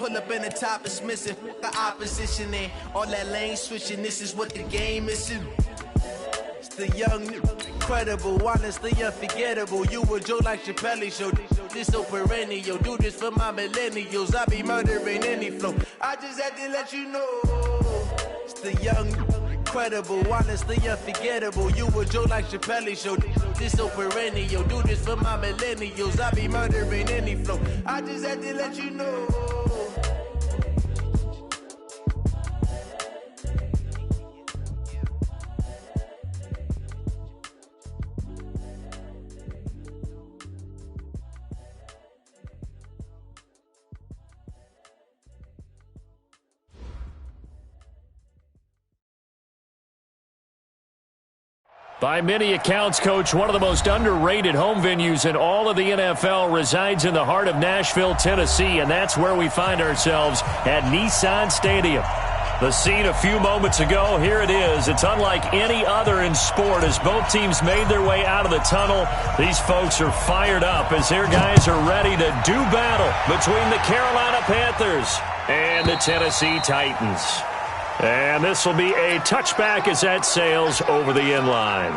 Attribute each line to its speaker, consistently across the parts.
Speaker 1: pull up in the top is missing. The opposition and all that lane switching. This is what the game is. It's the young, incredible, honestly unforgettable. You a Joe like Chappelle show. This so perennial. Do this for my millennials. I be murdering any flow. I just had to let you know. It's the young, incredible, honestly unforgettable. You a Joe like Chappelle show. This so perennial. Do this for my millennials. I be murdering any flow. I just had to let you know.
Speaker 2: By many accounts, Coach, one of the most underrated home venues in all of the NFL resides in the heart of Nashville, Tennessee, and that's where we find ourselves at Nissan Stadium. The scene a few moments ago, here it is. It's unlike any other in sport as both teams made their way out of the tunnel. These folks are fired up as their guys are ready to do battle between the Carolina Panthers and the Tennessee Titans. And this will be a touchback as that sails over the end line.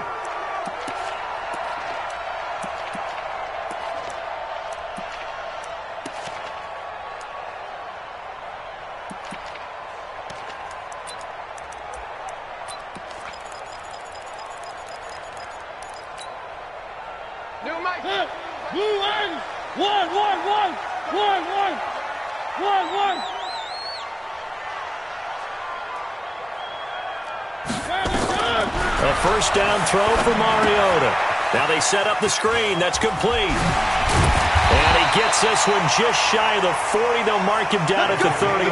Speaker 2: A first down throw for Mariota. Now they set up the screen. That's complete. And he gets this one just shy of the 40. They'll mark him down at the 39.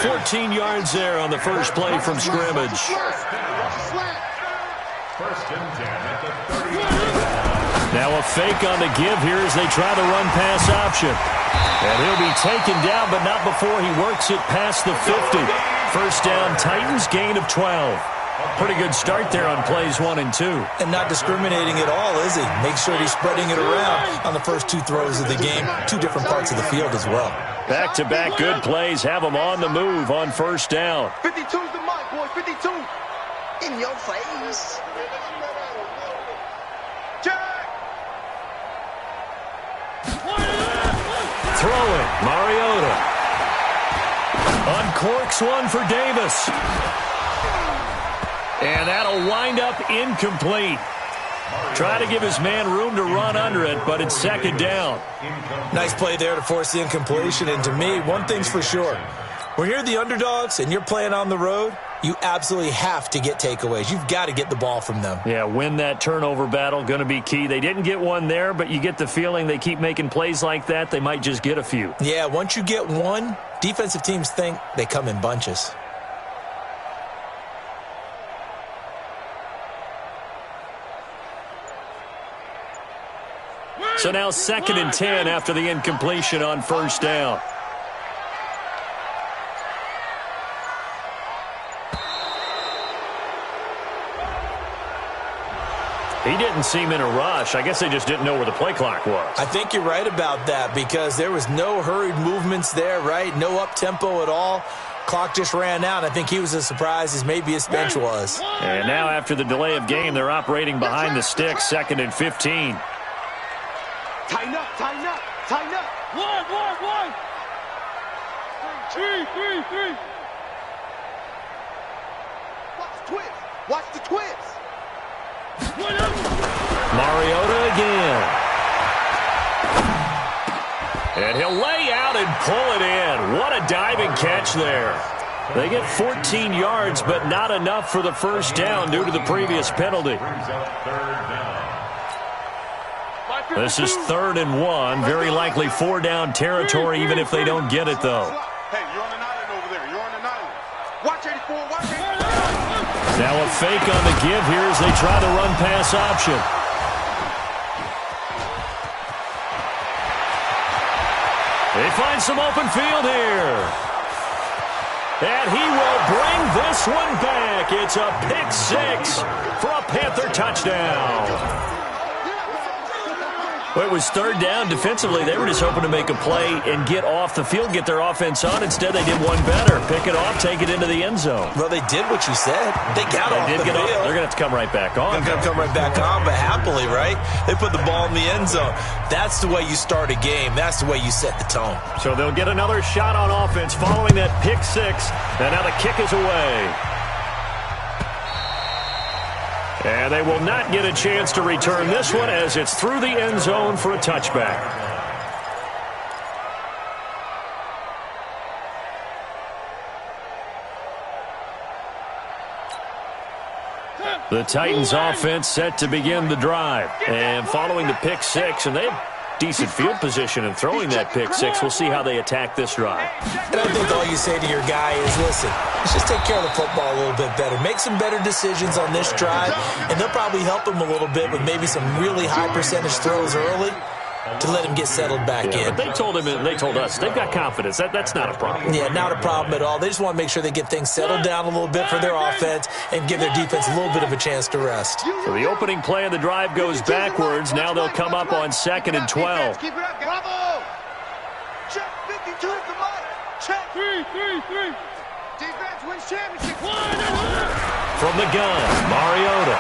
Speaker 2: 14 yards there on the first play from scrimmage. Now a fake on the give here as they try the run-pass option. And he'll be taken down, but not before he works it past the 50. First down, Titans, gain of 12. Pretty good start there on plays 1 and 2.
Speaker 3: And not discriminating at all, is he? Make sure he's spreading it around on the first 2 throws of the game. 2 different parts of the field as well.
Speaker 2: Back-to-back good plays have them on the move on first down.
Speaker 4: 52's the mark, boy. 52. In your face.
Speaker 2: Throwing, Mariota. Uncorks one for Davis. And that'll wind up incomplete. Try to give his man room to run under it, but it's second down.
Speaker 3: Nice play there to force the incompletion. And to me, one thing's for sure. When you're the underdogs and you're playing on the road, you absolutely have to get takeaways. You've got to get the ball from them.
Speaker 2: Yeah, win that turnover battle, going to be key. They didn't get one there, but you get the feeling they keep making plays like that, they might just get a few.
Speaker 3: Yeah, once you get one, defensive teams think they come in bunches.
Speaker 2: So now 2nd and 10 after the incompletion on first down. He didn't seem in a rush. I guess they just didn't know where the play clock was.
Speaker 3: I think you're right about that because there was no hurried movements there, right? No up-tempo at all. Clock just ran out. I think he was as surprised as maybe his bench was.
Speaker 2: And now after the delay of game, they're operating behind the sticks, 2nd and 15.
Speaker 4: Tighten up, tighten up, tighten up. One. 3. Watch the twist. Watch the twist.
Speaker 2: Mariota again. And he'll lay out and pull it in. What a diving catch there. They get 14 yards, but not enough for the first down due to the previous penalty. This is 3rd and 1. Very likely 4-down territory, even if they don't get it, though.
Speaker 4: Hey, you're on an island over there. You're on an island. Watch 84, watch 84.
Speaker 2: Now a fake on the give here as they try the run-pass option. They find some open field here. And he will bring this one back. It's a pick 6 for a Panther touchdown. Well, it was third down. Defensively, they were just hoping to make a play and get off the field, get their offense on. Instead, they did one better. Pick it off, take it into the end zone.
Speaker 3: Well, they did what you said. They got off the field.
Speaker 2: They're going to have to come right back on.
Speaker 3: They're going to come right back on, but happily, right? They put the ball in the end zone. That's the way you start a game. That's the way you set the tone.
Speaker 2: So they'll get another shot on offense following that pick six. And now the kick is away. And they will not get a chance to return this one as it's through the end zone for a touchback. The Titans offense set to begin the drive. And following the pick six, and they have decent field position in throwing that pick six. We'll see how they attack this drive.
Speaker 3: And I think all you say to your guy is, listen, let's just take care of the football a little bit better. Make some better decisions on this drive, and they'll probably help him a little bit with maybe some really high percentage throws early to let him get settled back in.
Speaker 2: But they told him and they told us they've got confidence. That's not a problem.
Speaker 3: Yeah, not a problem at all. They just want to make sure they get things settled down a little bit for their offense and give their defense a little bit of a chance to rest.
Speaker 2: So the opening play of the drive goes backwards. Now they'll come up on 2nd and 12.
Speaker 4: Keep it up, bravo! Check 52 at the line. Check 3. Defense wins championship.
Speaker 2: From the gun, Mariota.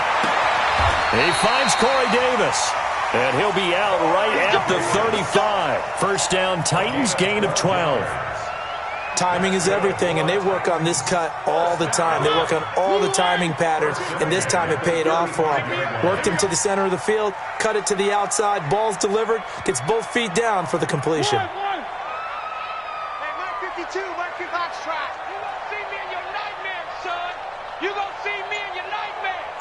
Speaker 2: He finds Corey Davis. And he'll be out right at the 35. First down, Titans, gain of 12.
Speaker 3: Timing is everything, and they work on this cut all the time. They work on all the timing patterns, and this time it paid off for them. Worked him to the center of the field, cut it to the outside, ball's delivered, gets both feet down for the completion.
Speaker 4: Hey, Mike 52, Mike Foxtrot. You gonna see me in your nightmares, son. You gonna see me in your nightmares.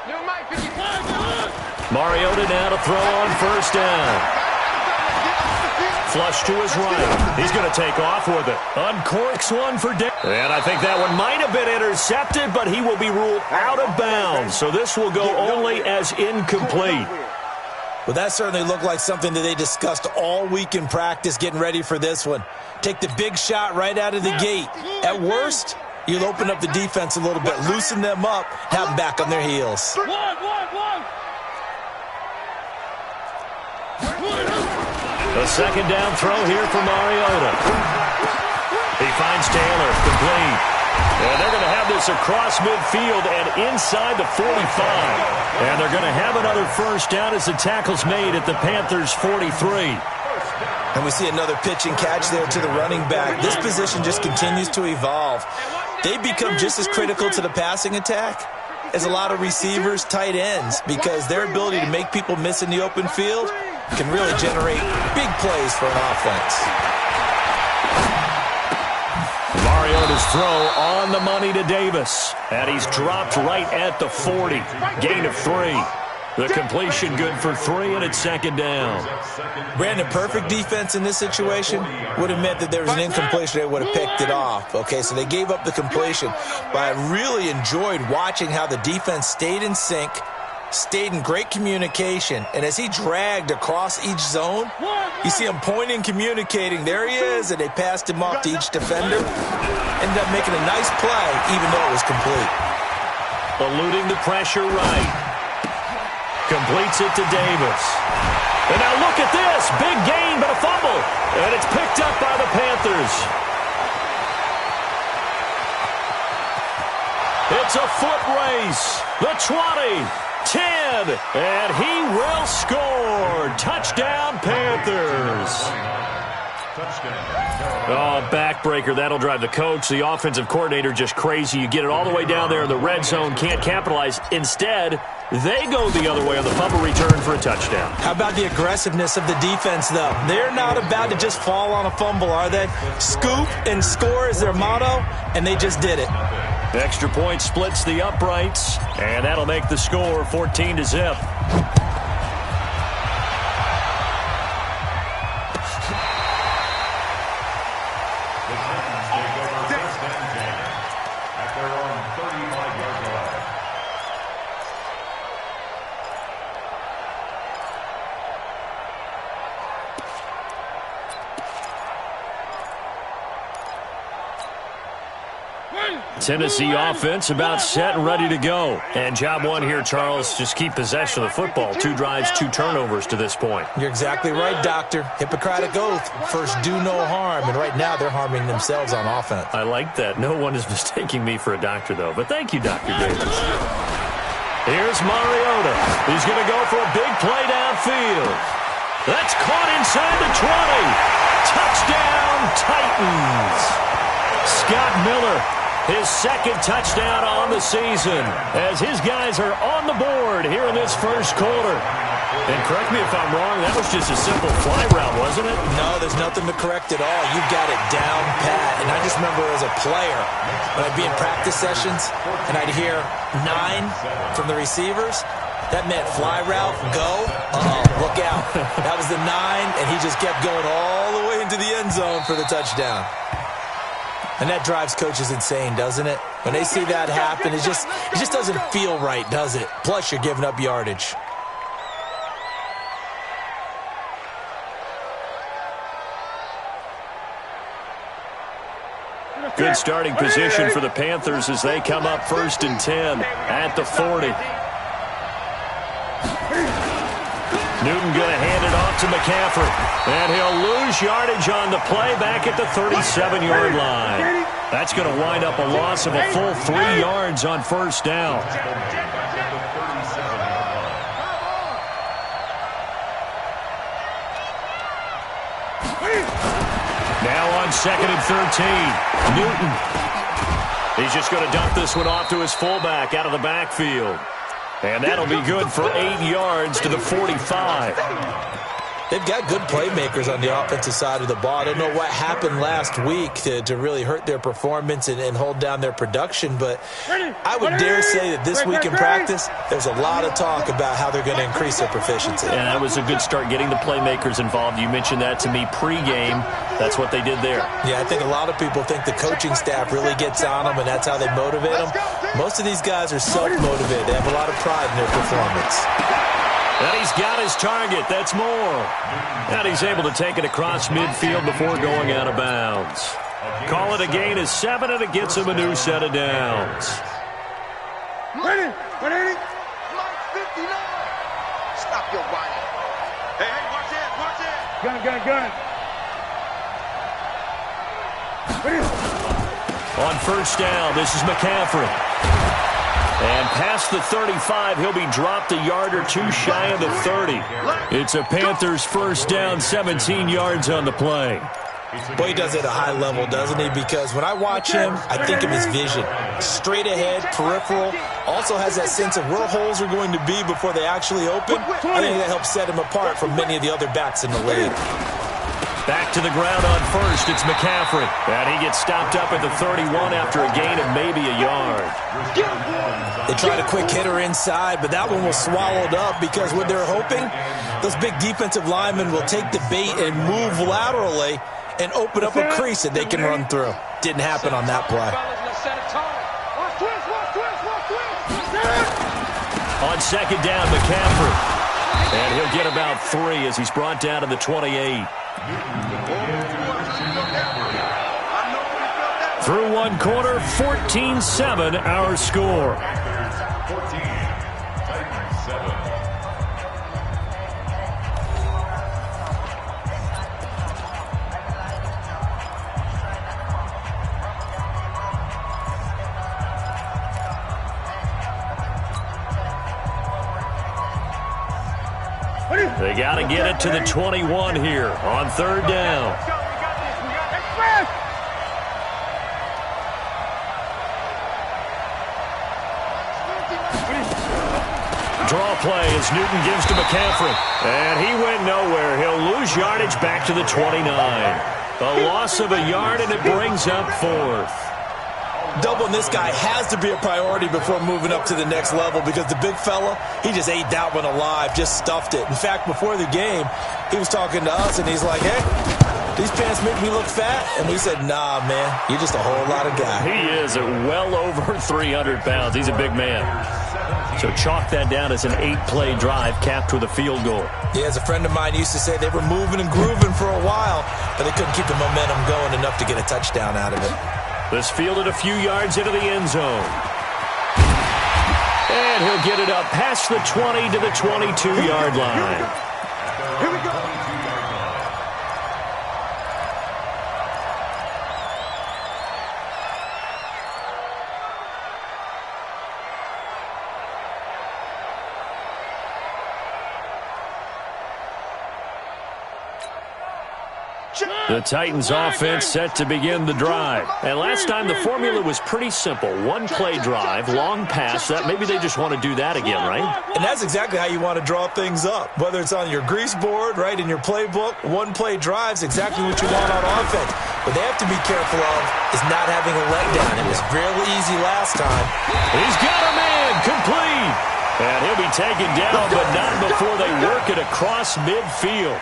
Speaker 4: New Mike 52.
Speaker 2: Mariota now to throw on first down. Flush to his right. He's going to take off with it. Uncorks one for Davis. And I think that one might have been intercepted, but he will be ruled out of bounds. So this will go only as incomplete.
Speaker 3: Well, that certainly looked like something that they discussed all week in practice getting ready for this one. Take the big shot right out of the gate. At worst, you'll open up the defense a little bit, loosen them up, have them back on their heels.
Speaker 2: The second down throw here for Mariota. He finds Taylor, complete. And they're going to have this across midfield and inside the 45. And they're going to have another first down as the tackle's made at the Panthers' 43.
Speaker 3: And we see another pitch and catch there to the running back. This position just continues to evolve. They become just as critical to the passing attack as a lot of receivers, tight ends, because their ability to make people miss in the open field can really generate big plays for an offense.
Speaker 2: Mariota's throw on the money to Davis. And he's dropped right at the 40. Gain of 3. The completion good for 3, and it's second down.
Speaker 3: Brandon, perfect defense in this situation would have meant that there was an incompletion. They would have picked it off. Okay, so they gave up the completion. But I really enjoyed watching how the defense stayed in sync, stayed in great communication, and as he dragged across each zone, you see him pointing, communicating. There he is, and they passed him off to each defender. Ended up making a nice play, even though it was complete.
Speaker 2: Eluding the pressure right. Completes it to Davis. And now look at this. Big gain, but a fumble. And it's picked up by the Panthers. It's a foot race. The 20, 10, and he will score. Touchdown, Panthers. Oh, backbreaker. That'll drive the coach, the offensive coordinator, just crazy. You get it all the way down there in the red zone, can't capitalize. Instead, they go the other way on the fumble return for a touchdown.
Speaker 3: How about the aggressiveness of the defense, though? They're not about to just fall on a fumble, are they? Scoop and score is their motto, and they just did it.
Speaker 2: Extra point splits the uprights, and that'll make the score 14-0. Tennessee offense about set and ready to go. And job one here, Charles, just keep possession of the football. 2 drives, 2 turnovers to this point.
Speaker 3: You're exactly right, Doctor. Hippocratic oath. First, do no harm. And right now, they're harming themselves on offense.
Speaker 2: I like that. No one is mistaking me for a doctor, though. But thank you, Dr. Davis. Here's Mariota. He's going to go for a big play downfield. That's caught inside the 20. Touchdown, Titans. Scott Miller, his second touchdown on the season, as his guys are on the board here in this first quarter. And correct me if I'm wrong, that was just a simple fly route, wasn't it?
Speaker 3: No, there's nothing to correct at all. You've got it down pat. And I just remember as a player, when I'd be in practice sessions, and I'd hear 9 from the receivers, that meant fly route, go. Uh-oh, look out. That was the 9, and he just kept going all the way into the end zone for the touchdown. And that drives coaches insane, doesn't it? When they see that happen, it just doesn't feel right, does it? Plus, you're giving up yardage.
Speaker 2: Good starting position for the Panthers as they come up 1st and 10 at the 40. Newton going to hand it off to McCaffrey. And he'll lose yardage on the play back at the 37-yard line. That's going to wind up a loss of a full 3 yards on 1st down. Now on 2nd and 13. Newton. He's just going to dump this one off to his fullback out of the backfield. And that'll be good for 8 yards to the 45.
Speaker 3: They've got good playmakers on the offensive side of the ball. I don't know what happened last week to really hurt their performance and hold down their production, but I would dare say that this week in practice, there's a lot of talk about how they're going to increase their proficiency.
Speaker 2: And that was a good start getting the playmakers involved. You mentioned that to me pregame. That's what they did there.
Speaker 3: Yeah, I think a lot of people think the coaching staff really gets on them, and that's how they motivate them. Most of these guys are self-motivated. They have a lot of pride in their performance.
Speaker 2: And he's got his target. That's more. And he's able to take it across midfield before going out of bounds. Call it a gain of 7, and it gets him a new set of downs.
Speaker 4: Ready? Ready? Mike 59. Stop your whining. Hey, watch it, watch it. Gun. Ready?
Speaker 2: On 1st down, this is McCaffrey. And past the 35, he'll be dropped a yard or 2 shy of the 30. It's a Panthers 1st down, 17 yards on the play.
Speaker 3: Boy, he does it at a high level, doesn't he? Because when I watch him, I think of his vision. Straight ahead, peripheral. Also has that sense of where holes are going to be before they actually open. I think that helps set him apart from many of the other backs in the league.
Speaker 2: Back to the ground on 1st, it's McCaffrey. And he gets stopped up at the 31 after a gain of maybe a yard.
Speaker 3: They tried a quick hitter inside, but that one was swallowed up because what they're hoping, those big defensive linemen will take the bait and move laterally and open up a crease that they can run through. Didn't happen on that play.
Speaker 2: On 2nd down, McCaffrey. And he'll get about 3 as he's brought down to the 28. Through 1 quarter, 14-7 our score. They got to get it to the 21 here on 3rd down. Draw play as Newton gives to McCaffrey. And he went nowhere. He'll lose yardage back to the 29. A loss of a yard, and it brings up 4th.
Speaker 3: Doubling this guy has to be a priority before moving up to the next level because the big fella, he just ate that one alive, just stuffed it. In fact, before the game, he was talking to us, and he's like, hey, these pants make me look fat. And we said, nah, man, you're just a whole lot of guy.
Speaker 2: He is at well over 300 pounds. He's a big man. So chalk that down as an 8-play drive capped with a field goal.
Speaker 3: Yeah, as a friend of mine used to say, they were moving and grooving for a while, but they couldn't keep the momentum going enough to get a touchdown out of it.
Speaker 2: This fielded a few yards into the end zone. And he'll get it up past the 20 to the 22-yard line.
Speaker 4: Here we go.
Speaker 2: The Titans offense set to begin the drive. And last time the formula was pretty simple. One play drive, long pass. That maybe they just want to do that again, right?
Speaker 3: And that's exactly how you want to draw things up. Whether it's on your grease board, right, in your playbook, one play drive's exactly what you want on offense. What they have to be careful of is not having a letdown. It was really easy last time.
Speaker 2: He's got a man complete. And he'll be taken down, but not before they work it across midfield.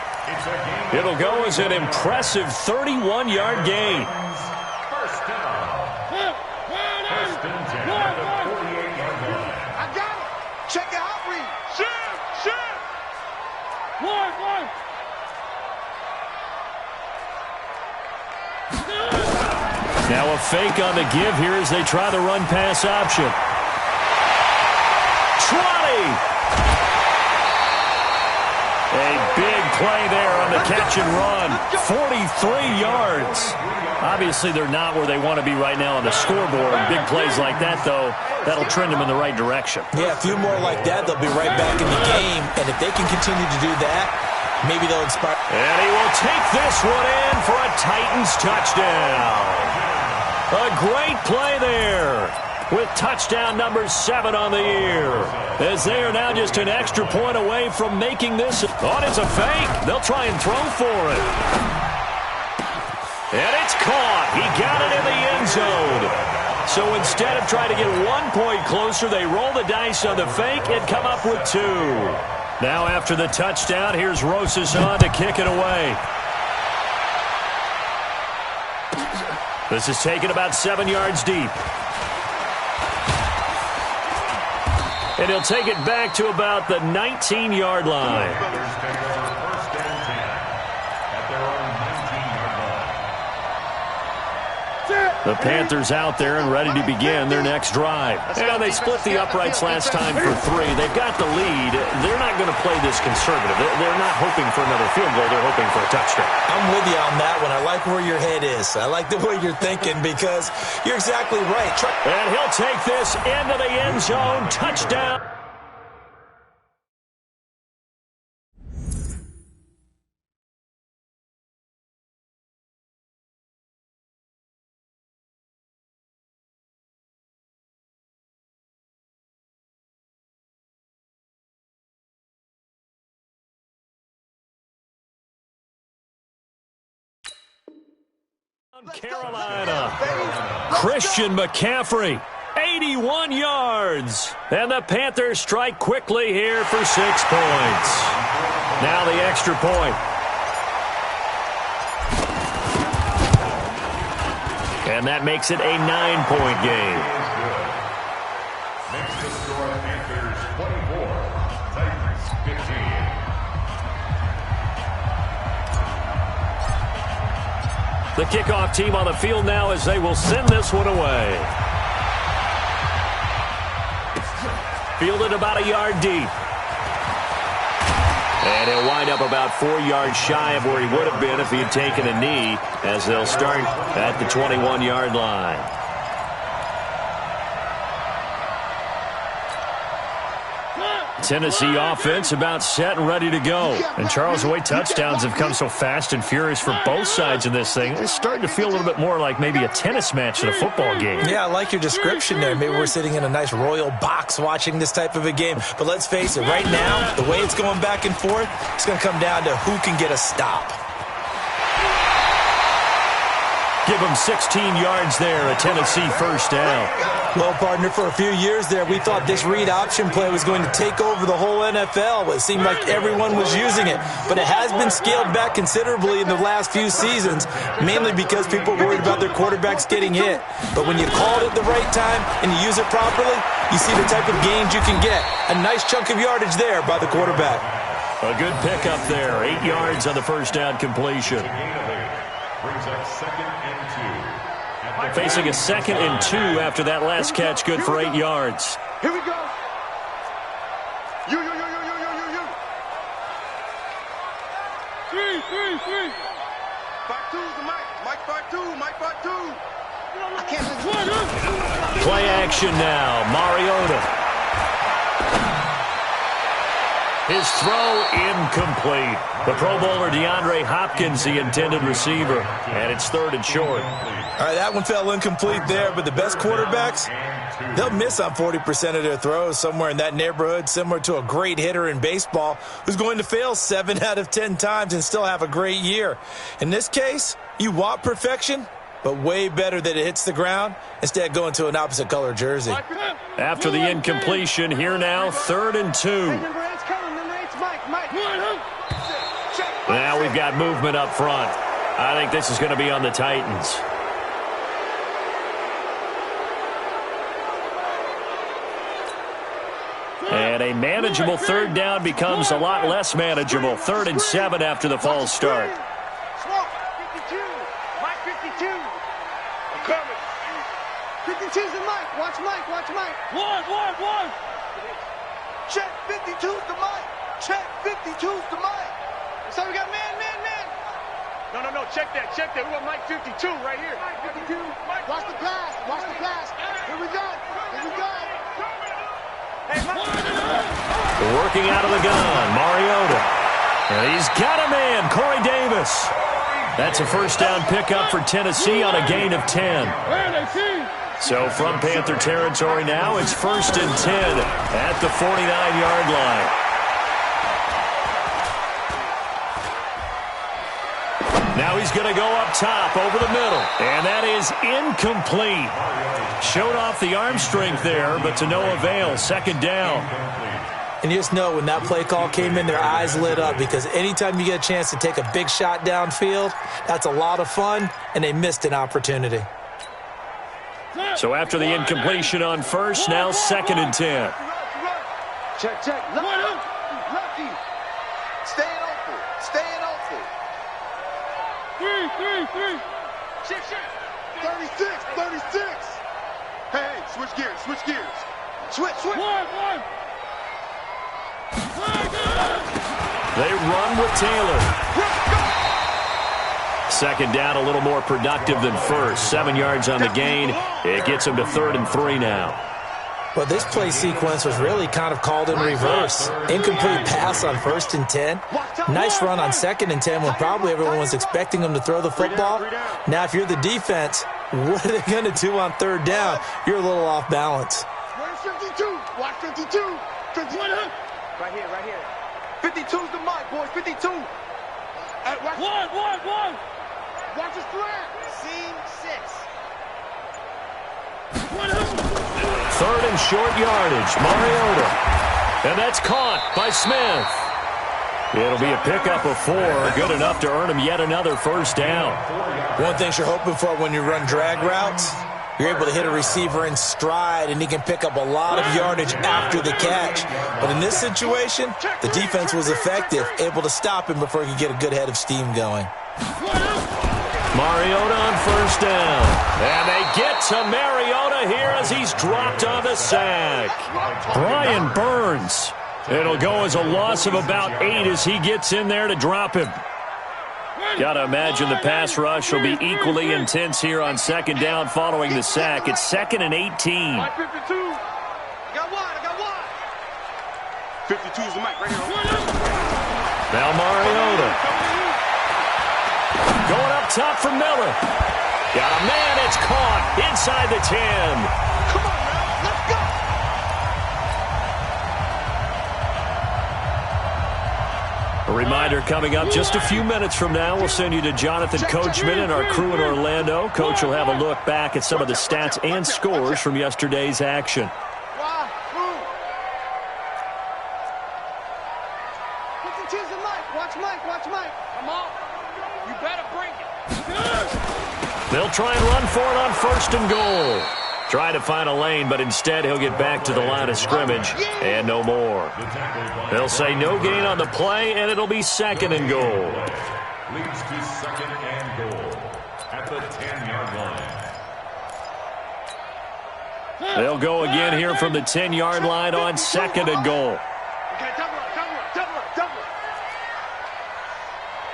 Speaker 2: It'll go as an impressive 31-yard gain.
Speaker 4: First down. First and 10 at the 48-yard line. I got it. Check it out, Reed. Shoot. One.
Speaker 2: Now a fake on the give here as they try the run-pass option. 20. A big play there on the catch and run. 43 yards. Obviously, they're not where they want to be right now on the scoreboard. Big plays like that, though, that'll trend them in the right direction.
Speaker 3: Yeah, a few more like that, they'll be right back in the game. And if they can continue to do that, maybe they'll inspire.
Speaker 2: And he will take this one in for a Titans touchdown. A great play there, with touchdown number 7 on the year, as they are now just an extra point away from making this. Oh, it's a fake. They'll try and throw for it. And it's caught. He got it in the end zone. So instead of trying to get 1 point closer, they roll the dice on the fake and come up with 2. Now after the touchdown, here's Rosas on to kick it away. This is taken about 7 yards deep. And he'll take it back to about the 19-yard line. The Panthers out there and ready to begin their next drive. And they split the uprights last time for 3. They've got the lead. They're not going to play this conservative. They're not hoping for another field goal. They're hoping for a touchdown.
Speaker 3: I'm with you on that one. I like where your head is. I like the way you're thinking because you're exactly right.
Speaker 2: And he'll take this into the end zone. Touchdown. Carolina. Christian McCaffrey, 81 yards. And the Panthers strike quickly here for 6 points. Now the extra point. And that makes it a 9-point game.
Speaker 5: Makes the score Panthers 24, Titans 15.
Speaker 2: The kickoff team on the field now as they will send this one away. Fielded about a yard deep. And he'll wind up about 4 yards shy of where he would have been if he had taken a knee, as they'll start at the 21-yard line. Tennessee offense about set and ready to go. And Charles, the way touchdowns have come so fast and furious for both sides of this thing, it's starting to feel a little bit more like maybe a tennis match than a football game.
Speaker 3: Yeah, I like your description there. Maybe we're sitting in a nice royal box watching this type of a game. But let's face it, right now, the way it's going back and forth, it's going to come down to who can get a stop.
Speaker 2: Give him 16 yards there, a Tennessee first down.
Speaker 3: Well, partner, for a few years there, we thought this read option play was going to take over the whole NFL. It seemed like everyone was using it. But it has been scaled back considerably in the last few seasons, mainly because people are worried about their quarterbacks getting hit. But when you call it at the right time and you use it properly, you see the type of gains you can get. A nice chunk of yardage there by the quarterback.
Speaker 2: A good pickup there. 8 yards on the first down completion.
Speaker 5: Brings up 2nd and 2 at the
Speaker 2: Facing a 2nd and 2 after that last catch, good for 8 yards.
Speaker 4: Here we go. You. 3. 5-2's the Mike. Mike 5-2. Mike 5-2. I can't.
Speaker 2: Play action now. Mariota. His throw incomplete. The Pro Bowler DeAndre Hopkins, the intended receiver. And it's 3rd and short.
Speaker 3: All right, that one fell incomplete there, but the best quarterbacks, they'll miss on 40% of their throws, somewhere in that neighborhood, similar to a great hitter in baseball who's going to fail 7 out of 10 times and still have a great year. In this case, you want perfection, but way better that it hits the ground instead of going to an opposite color jersey.
Speaker 2: After the incompletion, here now, 3rd and 2.
Speaker 4: Number 8's coming. Number 8's Mike.
Speaker 2: Now we've got movement up front. I think this is going to be on the Titans. And a manageable 3rd down becomes a lot less manageable. 3rd and 7 after the false start.
Speaker 4: 52. Mike 52. I'm coming. 52's the Mike. Watch Mike. One. Check 52's the Mike. Check 52's the Mike. So we got man. No. Check that. We got Mike 52 right here. Mike 52. Watch the pass. Here we go. Hey, Mike.
Speaker 2: Working out of the gun, Mariota. And he's got a man, Corey Davis. That's a 1st down pickup for Tennessee on a gain of 10. So from Panther territory now, it's 1st and 10 at the 49-yard line. Now he's going to go up top over the middle. And that is incomplete. Showed off the arm strength there, but to no avail. 2nd down.
Speaker 3: And you just know when that play call came in, their eyes lit up because anytime you get a chance to take a big shot downfield, that's a lot of fun, and they missed an opportunity.
Speaker 2: So after the incompletion on 1st, now 2nd and 10.
Speaker 4: Check. Lefty. Staying open. 3. Shit. 36. Hey, switch gears. Switch. One.
Speaker 2: They run with Taylor. 2nd down, a little more productive than 1st. 7 yards on the gain. It gets him to 3rd and 3 now.
Speaker 3: Well, this play sequence was really kind of called in reverse. Incomplete pass on 1st and 10. Nice run on 2nd and 10 when probably everyone was expecting them to throw the football. Now, if you're the defense, what are they going to do on 3rd down? You're a little off balance.
Speaker 4: Where's 52? Watch 52. 51. Right here. 52's the Mike, boys. 52. One. Watch his threat. Seam 6.
Speaker 2: 3rd and short yardage, Mariota. And that's caught by Smith. It'll be a pickup of 4, good enough to earn him yet another 1st down.
Speaker 3: One thing you're hoping for when you run drag routes, you're able to hit a receiver in stride, and he can pick up a lot of yardage after the catch. But in this situation, the defense was effective, able to stop him before he could get a good head of steam going.
Speaker 2: Mariota on 1st down. And they get to Mariota here as he's dropped on the sack. Brian Burns. It'll go as a loss of about 8 as he gets in there to drop him. Got to imagine the pass rush will be equally intense here on 2nd down following the sack. It's 2nd and 18.
Speaker 4: 52. I got one. 52's the Mike right here.
Speaker 2: Now Mariota. Going up top for Miller. Got a man, it's caught inside the 10.
Speaker 4: Come on, man, let's go.
Speaker 2: A reminder coming up just a few minutes from now. We'll send you to Jonathan Coachman and our crew in Orlando. Coach will have a look back at some of the stats and scores from yesterday's action.
Speaker 4: 52's the Mike. Watch Mike. Come on. You better bring it.
Speaker 2: They'll try and run for it on 1st and goal. Try to find a lane, but instead he'll get back to the line of scrimmage and no more. They'll say no gain on the play, and it'll be 2nd and goal.
Speaker 5: Leads to 2nd and goal at the 10-yard line.
Speaker 2: They'll go again here from the 10-yard line on 2nd and goal.
Speaker 4: Okay, double up.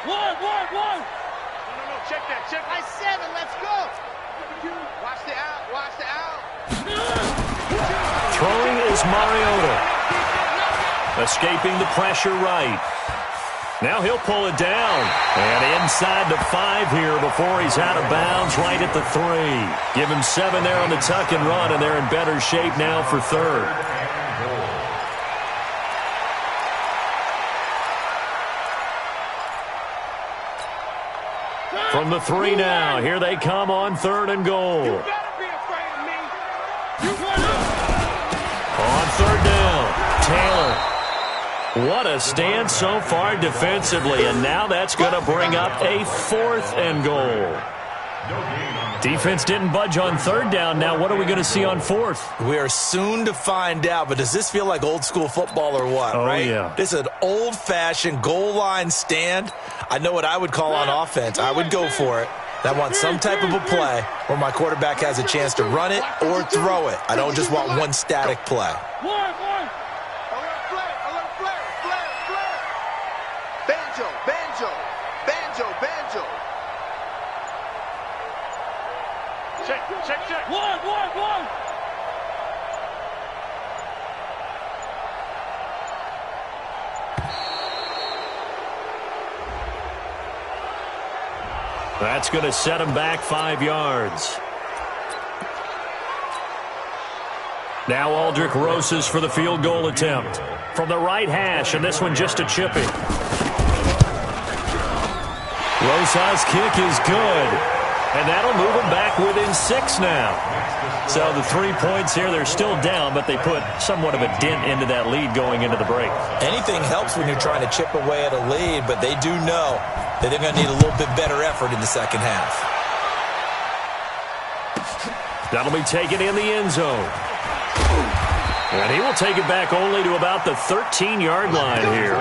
Speaker 4: One. No, check that. I 7, let's go. Watch the out.
Speaker 2: Throwing is Mariota. Escaping the pressure right. Now he'll pull it down. And inside the 5 here before he's out of bounds right at the 3. Give him 7 there on the tuck and run, and they're in better shape now for 3rd. From the 3 now, here they come on 3rd and goal.
Speaker 4: You better be afraid of me.
Speaker 2: On 3rd down, Taylor. What a stand so far defensively, and now that's going to bring up a 4th and goal. Defense didn't budge on 3rd down. Now what are we going to see on 4th?
Speaker 3: We are soon to find out, but does this feel like old school football or what, right?
Speaker 2: Yeah.
Speaker 3: This is an old-fashioned goal line stand. I know what I would call on offense. I would go for it. I want some type of a play where my quarterback has a chance to run it or throw it. I don't just want one static play.
Speaker 4: Check. One.
Speaker 2: That's going to set him back 5 yards. Now Aldrich Rosas for the field goal attempt. From the right hash, and this one just a chipping. Rosas' kick is good. And that'll move them back within 6 now. So the 3 points here, they're still down, but they put somewhat of a dent into that lead going into the break.
Speaker 3: Anything helps when you're trying to chip away at a lead, but they do know that they're going to need a little bit better effort in the second half.
Speaker 2: That'll be taken in the end zone. And he will take it back only to about the 13-yard line here.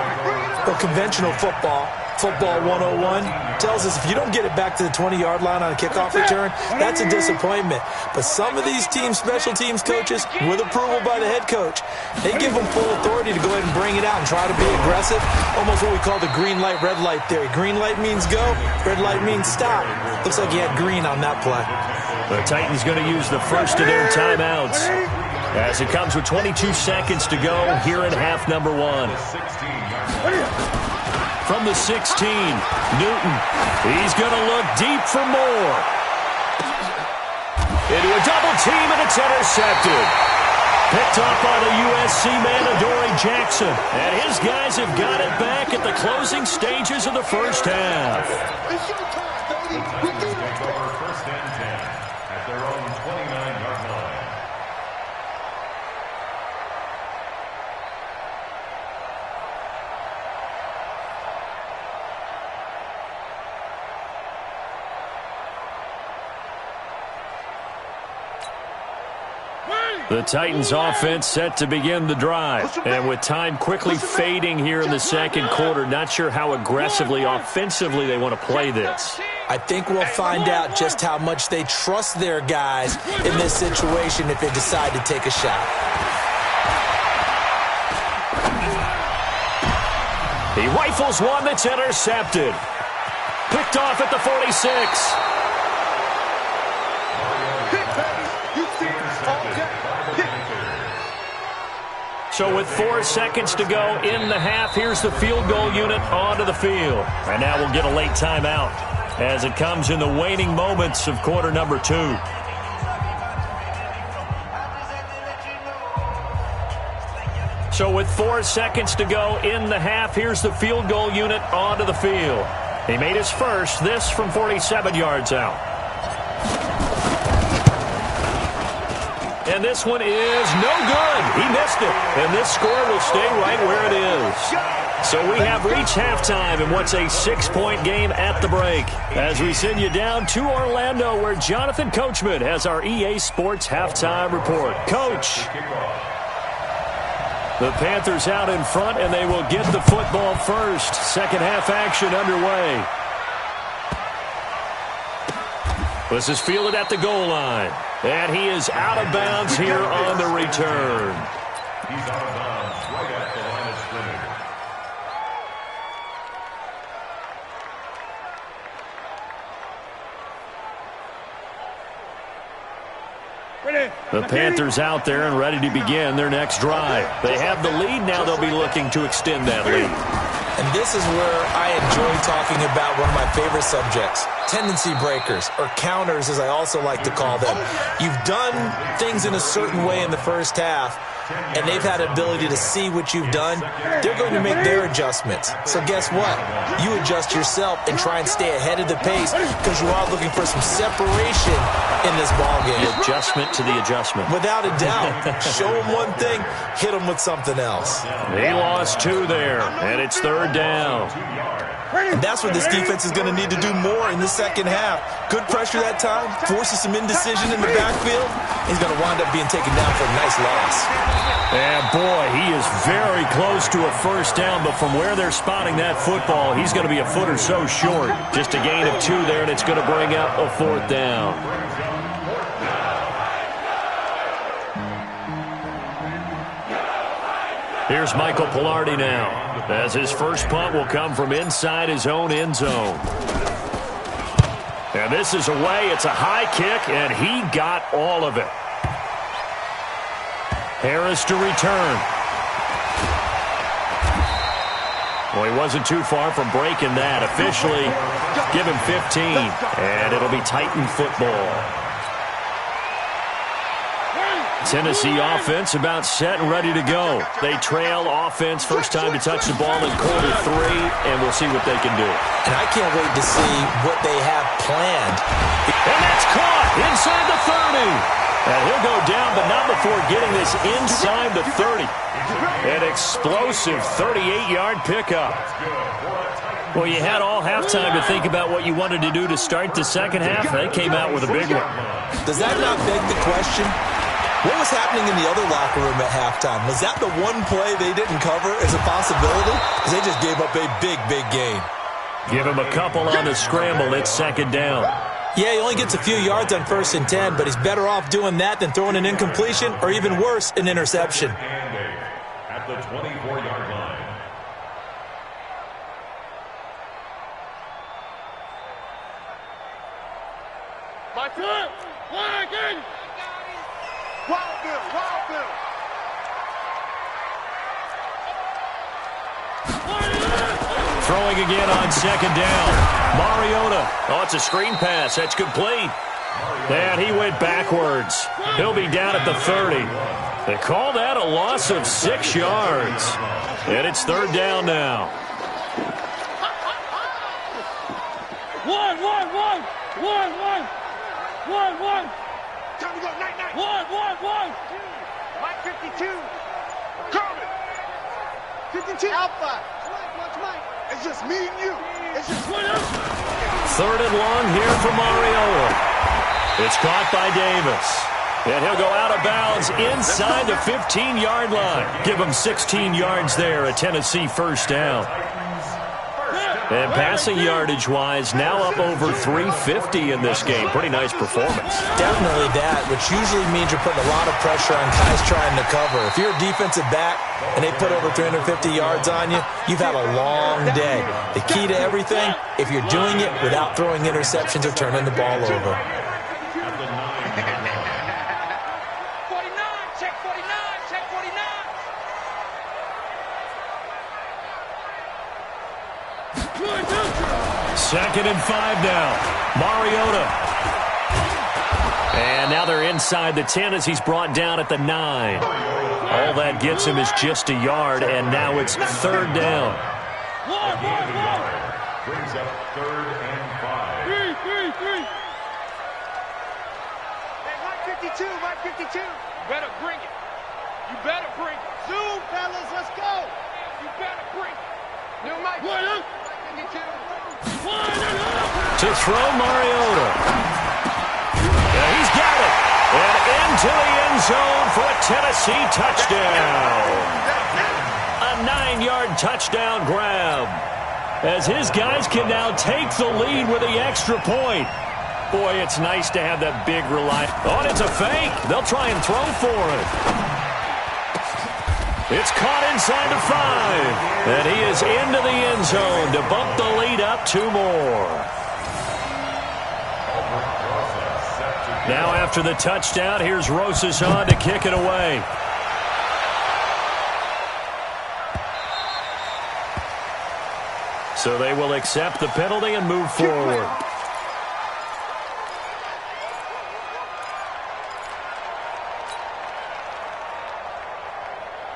Speaker 3: Well, conventional football 101, tells us if you don't get it back to the 20-yard line on a kickoff return, that's a disappointment. But some of these teams, special teams coaches, with approval by the head coach, they give them full authority to go ahead and bring it out and try to be aggressive, almost what we call the green light, red light theory. Green light means go, red light means stop. Looks like he had green on that play.
Speaker 2: The Titans going to use the first of their timeouts as it comes with 22 seconds to go here in half number 1. From the 16, Newton. He's going to look deep for more. Into a double team, and it's intercepted. Picked off by the USC man, Adoree Jackson. And his guys have got it back at the closing stages of the first half.
Speaker 5: The Titans take over 1st and 10 at their own 29-yard line.
Speaker 2: The Titans offense set to begin the drive. And with time quickly fading here in the second quarter, not sure how aggressively, offensively they want to play this.
Speaker 3: I think we'll find out just how much they trust their guys in this situation if they decide to take a shot.
Speaker 2: He rifles one that's intercepted. Picked off at the 46. So with 4 seconds to go in the half, here's the field goal unit onto the field. And now we'll get a late timeout as it comes in the waning moments of quarter number 2. So with 4 seconds to go in the half, here's the field goal unit onto the field. He made his first, this from 47 yards out. And this one is no good. He missed it. And this score will stay right where it is. So we have reached halftime in what's a 6-point game at the break. As we send you down to Orlando, where Jonathan Coachman has our EA Sports halftime report. Coach. The Panthers out in front, and they will get the football first. Second half action underway. This is fielded at the goal line. And he is out of bounds here on the return.
Speaker 5: He's out of bounds right at the line of scrimmage.
Speaker 2: The Panthers out there and ready to begin their next drive. They have the lead now. They'll be looking to extend that lead.
Speaker 3: And this is where I enjoy talking about one of my favorite subjects, tendency breakers, or counters as I also like to call them. You've done things in a certain way in the first half, and they've had the ability to see what you've done. They're going to make their adjustments. So guess what? You adjust yourself and try and stay ahead of the pace because you are looking for some separation in this ballgame.
Speaker 2: The adjustment to the adjustment.
Speaker 3: Without a doubt. Show them one thing, hit them with something else.
Speaker 2: He lost 2 there, and it's third down.
Speaker 3: And that's what this defense is going to need to do more in the second half. Good pressure that time, forces some indecision in the backfield. He's going to wind up being taken down for a nice loss.
Speaker 2: And boy, he is very close to a first down, but from where they're spotting that football, he's going to be a foot or so short. Just a gain of 2 there, and it's going to bring up a 4th down. Here's Michael Pilardi now, as his first punt will come from inside his own end zone. And this is away. It's a high kick, and he got all of it. Harris to return. Well, he wasn't too far from breaking that. Officially, give him 15, and it'll be Titan football. Tennessee offense about set and ready to go. They trail offense first time to touch the ball in quarter 3, and we'll see what they can do.
Speaker 3: And I can't wait to see what they have planned.
Speaker 2: And that's caught inside the 30. And he'll go down, but not before getting this inside the 30. An explosive 38-yard pickup. Well, you had all halftime to think about what you wanted to do to start the second half. They came out with a big one.
Speaker 3: Does that not beg the question? What was happening in the other locker room at halftime? Was that the one play they didn't cover as a possibility? Because they just gave up a big, big gain.
Speaker 2: Give him a couple on the scramble. It's second down.
Speaker 3: Yeah, he only gets a few yards on 1st and 10, but he's better off doing that than throwing an incompletion or even worse, an interception.
Speaker 5: At the 24-yard line.
Speaker 4: My foot! Wild Bill! Wild Bill!
Speaker 2: Throwing again on second down. Mariota. Oh, it's a screen pass. That's complete. And he went backwards. He'll be down at the 30. They call that a loss of 6 yards. And it's third down now.
Speaker 4: One. Time to go, night. One. Mike 52. Coming. 52. Alpha. Watch Mike. It's just me and you. It's just one up.
Speaker 2: Third and long here for Mariota. It's caught by Davis. And he'll go out of bounds inside the 15-yard line. Give him 16 yards there, a Tennessee first down. And passing yardage-wise, now up over 350 in this game. Pretty nice performance.
Speaker 3: Definitely that, which usually means you're putting a lot of pressure on guys trying to cover. If you're a defensive back and they put over 350 yards on you, you've had a long day. The key to everything, if you're doing it without throwing interceptions or turning the ball over.
Speaker 4: 49, check 49.
Speaker 2: Second and 5 now. Mariota. And now they're inside the 10 as he's brought down at the 9. All that gets him is just a yard, and now it's third down.
Speaker 5: Brings up 3rd and 5.
Speaker 4: 3. Hey, Mike 52. Better bring it. You better bring it. Zoom, fellas, let's go. You better bring it. New Mike. Mike 52.
Speaker 2: To throw Mariota. Yeah, he's got it. And into the end zone for a Tennessee touchdown. A 9-yard touchdown grab. As his guys can now take the lead with the extra point. Boy, it's nice to have that big reliance. Oh, and it's a fake. They'll try and throw for it. It's caught inside the 5. And he is into the end zone to bump the lead up 2 more. Now after the touchdown, here's Rosas on to kick it away. So they will accept the penalty and move forward.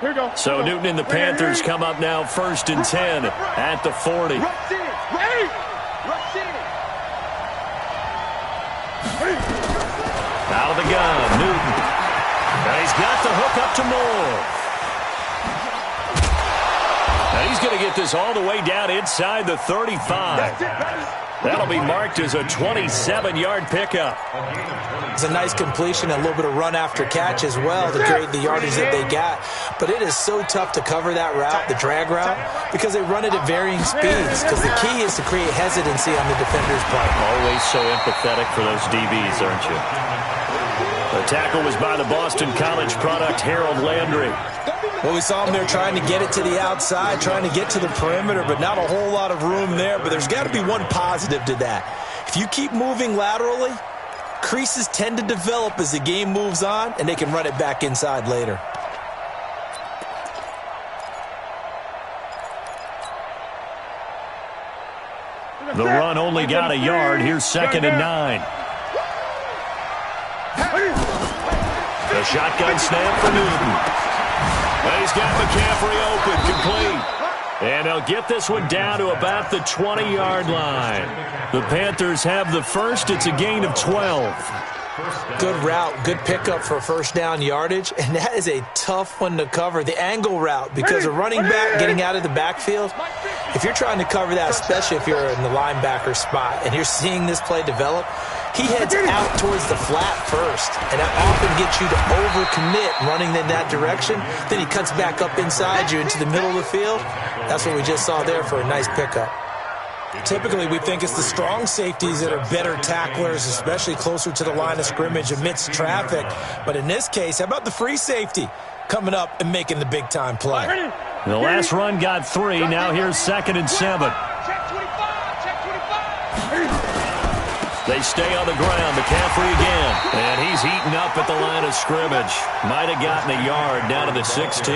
Speaker 6: Here we go.
Speaker 2: So Newton and the Panthers come up now 1st and 10 at the 40. Out of the gun, Newton. And he's got the hook up to Moore. And he's going to get this all the way down inside the 35. That'll be marked as a 27-yard pickup.
Speaker 3: It's a nice completion, a little bit of run after catch as well to create the yardage that they got. But it is so tough to cover that route, the drag route, because they run it at varying speeds. Because the key is to create hesitancy on the defender's part.
Speaker 2: Always so empathetic for those DBs, aren't you? The tackle was by the Boston College product, Harold Landry.
Speaker 3: Well, we saw him there trying to get it to the outside, trying to get to the perimeter, but not a whole lot of room there. But there's got to be one positive to that. If you keep moving laterally, creases tend to develop as the game moves on, and they can run it back inside later.
Speaker 2: The run only got a yard. Here's 2nd and 9. The shotgun snap for Newton. And he's got McCaffrey open, complete. And they'll get this one down to about the 20-yard line. The Panthers have the first. It's a gain of 12.
Speaker 3: Good route, good pickup for first down yardage, and that is a tough one to cover, the angle route, because a running back getting out of the backfield, if you're trying to cover that, especially if you're in the linebacker spot, and you're seeing this play develop, he heads out towards the flat first, and that often gets you to overcommit running in that direction. Then he cuts back up inside you into the middle of the field. That's what we just saw there for a nice pickup. Typically, we think it's the strong safeties that are better tacklers, especially closer to the line of scrimmage amidst traffic. But in this case, how about the free safety coming up and making the big-time play?
Speaker 2: The last run got 3. Now here's 2nd and 7. They stay on the ground. McCaffrey again. And he's eaten up at the line of scrimmage. Might have gotten a yard down to the 16.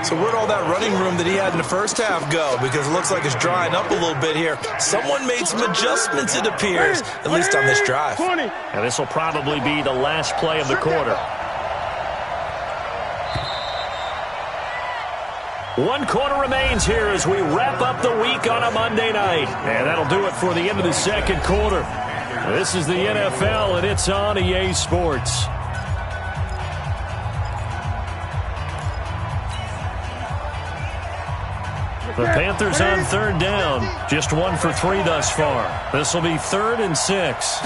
Speaker 3: So where'd all that running room that he had in the first half go? Because it looks like it's drying up a little bit here. Someone made some adjustments, it appears, at least on this drive.
Speaker 2: And this will probably be the last play of the quarter. 1 quarter remains here as we wrap up the week on a Monday night. And that'll do it for the end of the second quarter. This is the NFL, and it's on EA Sports. The Panthers on 3rd down. Just 1 for 3 thus far. This will be 3rd and 6.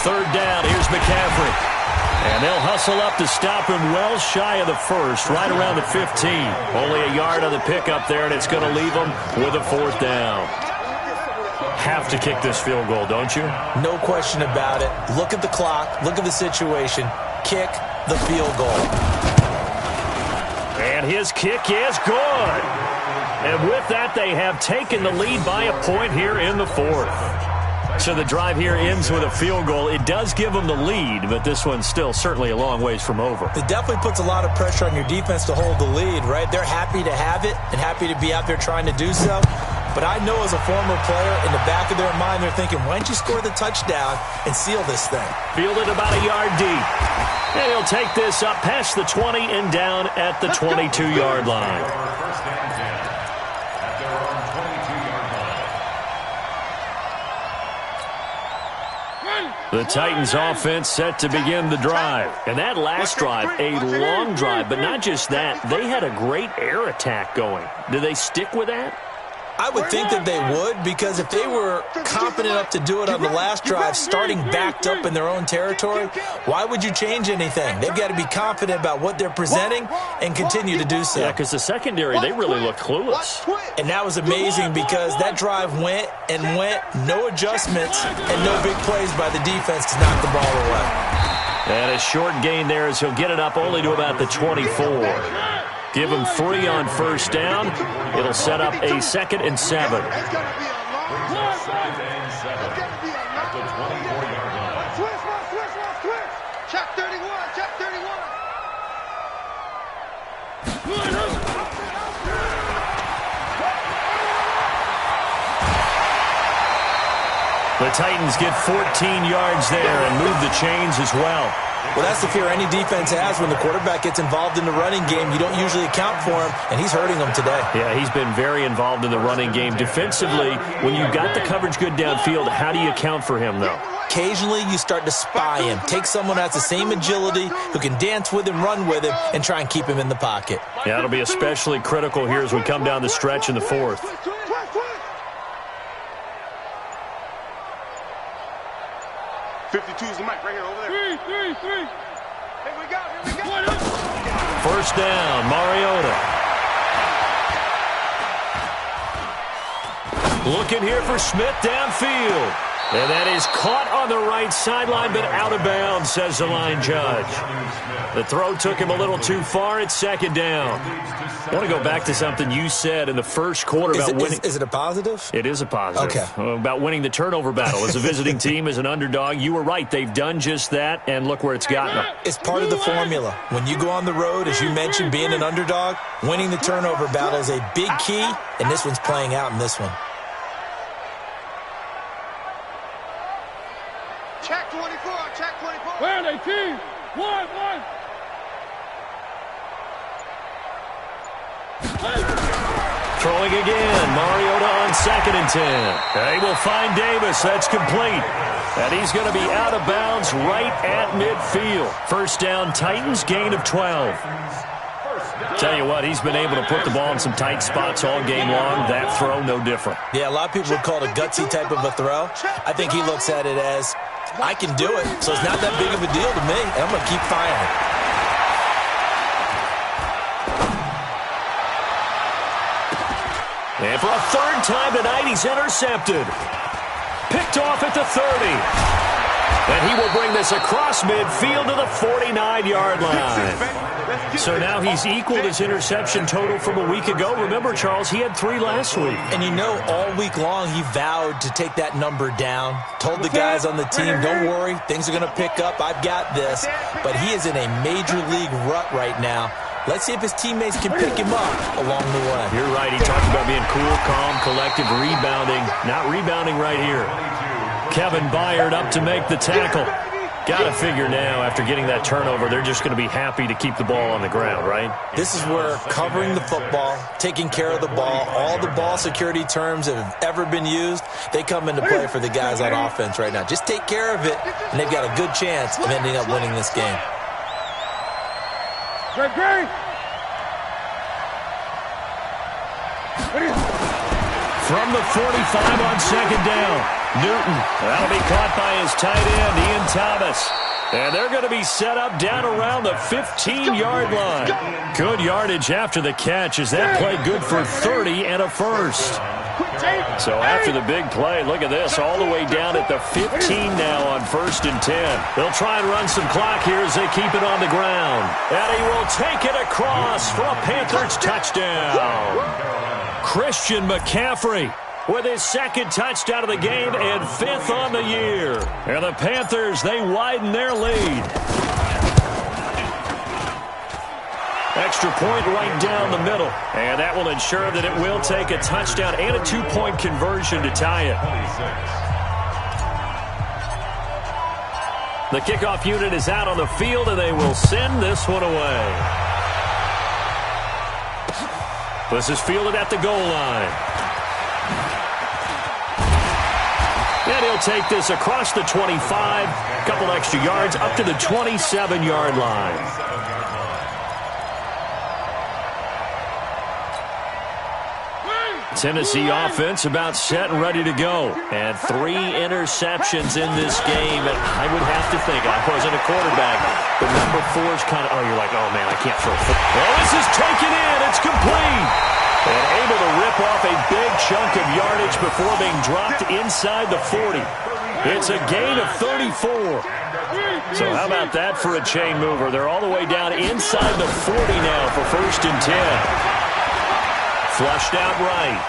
Speaker 2: 3rd down. Here's McCaffrey. And they'll hustle up to stop him well shy of the first, right around the 15. Only a yard on the pickup there, and it's going to leave him with a 4th down. Have to kick this field goal, don't you?
Speaker 3: No question about it. Look at the clock. Look at the situation. Kick the field goal.
Speaker 2: And his kick is good. And with that, they have taken the lead by a point here in the 4th. So the drive here ends with a field goal. It does give them the lead, but this one's still certainly a long ways from over.
Speaker 3: It definitely puts a lot of pressure on your defense to hold the lead, right? They're happy to have it and happy to be out there trying to do so. But I know as a former player, in the back of their mind, they're thinking, why don't you score the touchdown and seal this thing?
Speaker 2: Fielded about a yard deep. And he'll take this up past the 20 and down at the 22-yard line. The Titans offense set to begin the drive. And that last drive, a long drive, but not just that. They had a great air attack going. Do they stick with that?
Speaker 3: I would think that they would, because if they were confident enough to do it on the last drive, starting backed up in their own territory, why would you change anything? They've got to be confident about what they're presenting and continue to do so.
Speaker 2: Yeah, because the secondary, they really looked clueless.
Speaker 3: And that was amazing because that drive went and went, no adjustments, and no big plays by the defense to knock the ball away.
Speaker 2: And a short gain there as he'll get it up only to about the 24. Give him 3 on first down. It'll set up a 2nd and 7.
Speaker 4: Check 31, check 31.
Speaker 2: The Titans get 14 yards there and move the chains as well.
Speaker 3: Well, that's the fear any defense has when the quarterback gets involved in the running game. You don't usually account for him, and he's hurting them today.
Speaker 2: Yeah, he's been very involved in the running game. Defensively, when you've got the coverage good downfield, how do you account for him, though?
Speaker 3: Occasionally, you start to spy him. Take someone that has the same agility, who can dance with him, run with him, and try and keep him in the pocket.
Speaker 2: Yeah, it'll be especially critical here as we come down the stretch in the 4th.
Speaker 4: 52's the mic right here, over there. 3. Here we go.
Speaker 2: First down, Mariota. Looking here for Smith downfield. And that is caught on the right sideline, but out of bounds, says the line judge. The throw took him a little too far. It's 2nd down. I want to go back to something you said in the first quarter about winning.
Speaker 3: Is it a positive?
Speaker 2: It is a positive.
Speaker 3: Okay.
Speaker 2: About winning the turnover battle as a visiting team, as an underdog. You were right. They've done just that, and look where it's gotten them.
Speaker 3: It's part of the formula. When you go on the road, as you mentioned, being an underdog, winning the turnover battle is a big key, and this one's playing out in this one.
Speaker 4: Check 24, check 24.
Speaker 6: Where are they, team? One.
Speaker 2: Throwing again, Mariota on 2nd and 10. They will find Davis. That's complete. And he's going to be out of bounds right at midfield. First down, Titans, gain of 12. Tell you what, he's been able to put the ball in some tight spots all game long. That throw, no different.
Speaker 3: Yeah, a lot of people would call it a gutsy type of a throw. I think he looks at it as, I can do it, so it's not that big of a deal to me, and I'm going to keep firing.
Speaker 2: And for a 3rd time tonight, he's intercepted. Picked off at the 30. And he will bring this across midfield to the 49-yard line. So now he's equaled his interception total from a week ago. Remember, Charles, he had 3 last week.
Speaker 3: And you know, all week long, he vowed to take that number down. Told the guys on the team, don't worry, things are going to pick up. I've got this. But he is in a major league rut right now. Let's see if his teammates can pick him up along the way.
Speaker 2: You're right. He talked about being cool, calm, collective, rebounding. Not rebounding right here. Kevin Byard up to make the tackle. Got to figure now, after getting that turnover, they're just going to be happy to keep the ball on the ground, right?
Speaker 3: This is where covering the football, taking care of the ball, all the ball security terms that have ever been used, they come into play for the guys on offense right now. Just take care of it, and they've got a good chance of ending up winning this game.
Speaker 6: Great.
Speaker 2: From the 45 on 2nd down, Newton. That'll be caught by his tight end, Ian Thomas. And they're going to be set up down around the 15-yard line. Good yardage after the catch as that play good for 30 and a first. So after the big play, look at this, all the way down at the 15 now on 1st and 10. They'll try and run some clock here as they keep it on the ground. And he will take it across for a Panthers touchdown. Christian McCaffrey with his 2nd touchdown of the game and 5th on the year. And the Panthers, they widen their lead. Extra point right down the middle. And that will ensure that it will take a touchdown and a 2-point conversion to tie it. The kickoff unit is out on the field, and they will send this one away. This is fielded at the goal line. And he'll take this across the 25, a couple extra yards, up to the 27-yard line. Tennessee offense about set and ready to go. And 3 interceptions in this game. And I would have to think, I wasn't a quarterback, but number 4 is kind of, oh, you're like, oh, man, I can't throw a football. Well, this is taken in. It's complete. And able to rip off a big chunk of yardage before being dropped inside the 40. It's a gain of 34. So how about that for a chain mover? They're all the way down inside the 40 now for 1st and 10. Flushed out right.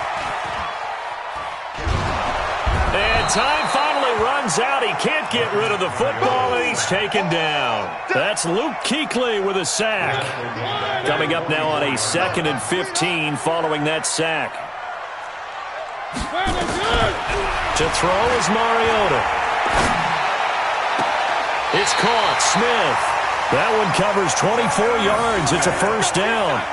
Speaker 2: And time finally runs out. He can't get rid of the football, and he's taken down. That's Luke Kuechly with a sack. Coming up now on a 2nd and 15 following that sack. To throw is Mariota. It's caught. Smith. That one covers 24 yards. It's a 1st down.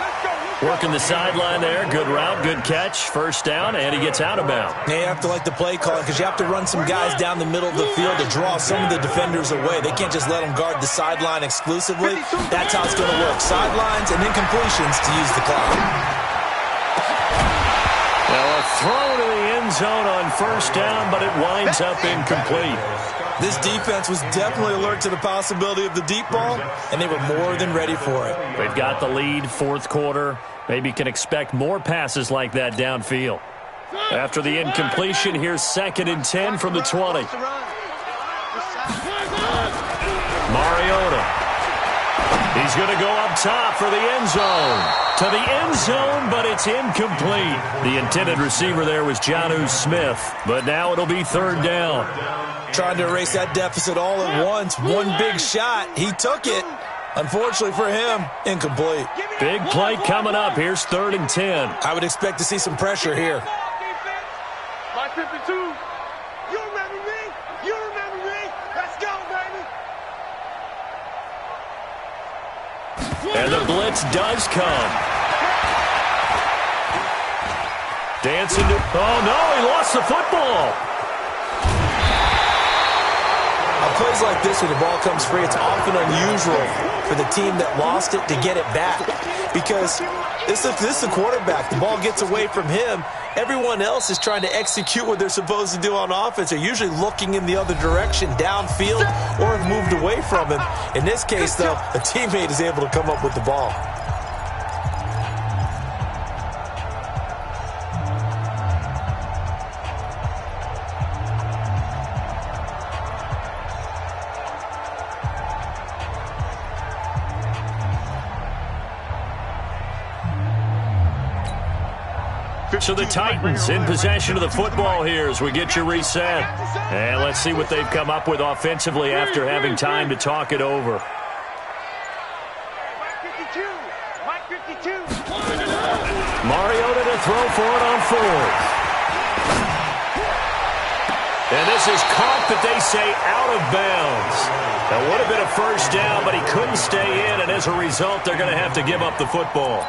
Speaker 2: Working the sideline there. Good route, good catch. 1st down, and he gets out of bounds.
Speaker 3: Yeah, you have to like the play calling because you have to run some guys down the middle of the field to draw some of the defenders away. They can't just let them guard the sideline exclusively. That's how it's going to work. Sidelines and incompletions to use the clock.
Speaker 2: Now a throw to the end zone on 1st down, but it winds up incomplete.
Speaker 3: This defense was definitely alert to the possibility of the deep ball, and they were more than ready for it.
Speaker 2: They've got the lead, 4th quarter. Maybe can expect more passes like that downfield. After the incompletion, here's 2nd and 10 from the 20. Mariota. He's going to go up top for the end zone. To the end zone, but it's incomplete. The intended receiver there was Jonnu Smith, but now it'll be 3rd down.
Speaker 3: Trying to erase that deficit all at once. One big shot. He took it. Unfortunately for him, incomplete.
Speaker 2: Big play coming up. Here's 3rd and 10.
Speaker 3: I would expect to see some pressure here.
Speaker 4: My 52. You remember me? You remember me? Let's go, baby.
Speaker 2: And the blitz does come. Dancing to... Oh, no, he lost the football.
Speaker 3: Plays like this when the ball comes free, it's often unusual for the team that lost it to get it back because this is the quarterback. The ball gets away from him. Everyone else is trying to execute what they're supposed to do on offense. They're usually looking in the other direction, downfield, or have moved away from him. In this case, though, a teammate is able to come up with the ball.
Speaker 2: So the Titans in possession of the football here as we get you reset. And let's see what they've come up with offensively after having time to talk it over.
Speaker 4: Mike 52.
Speaker 2: Mariota to throw for it on 4th. And this is caught, but they say out of bounds. That would have been a 1st down, but he couldn't stay in, and as a result, they're going to have to give up the football.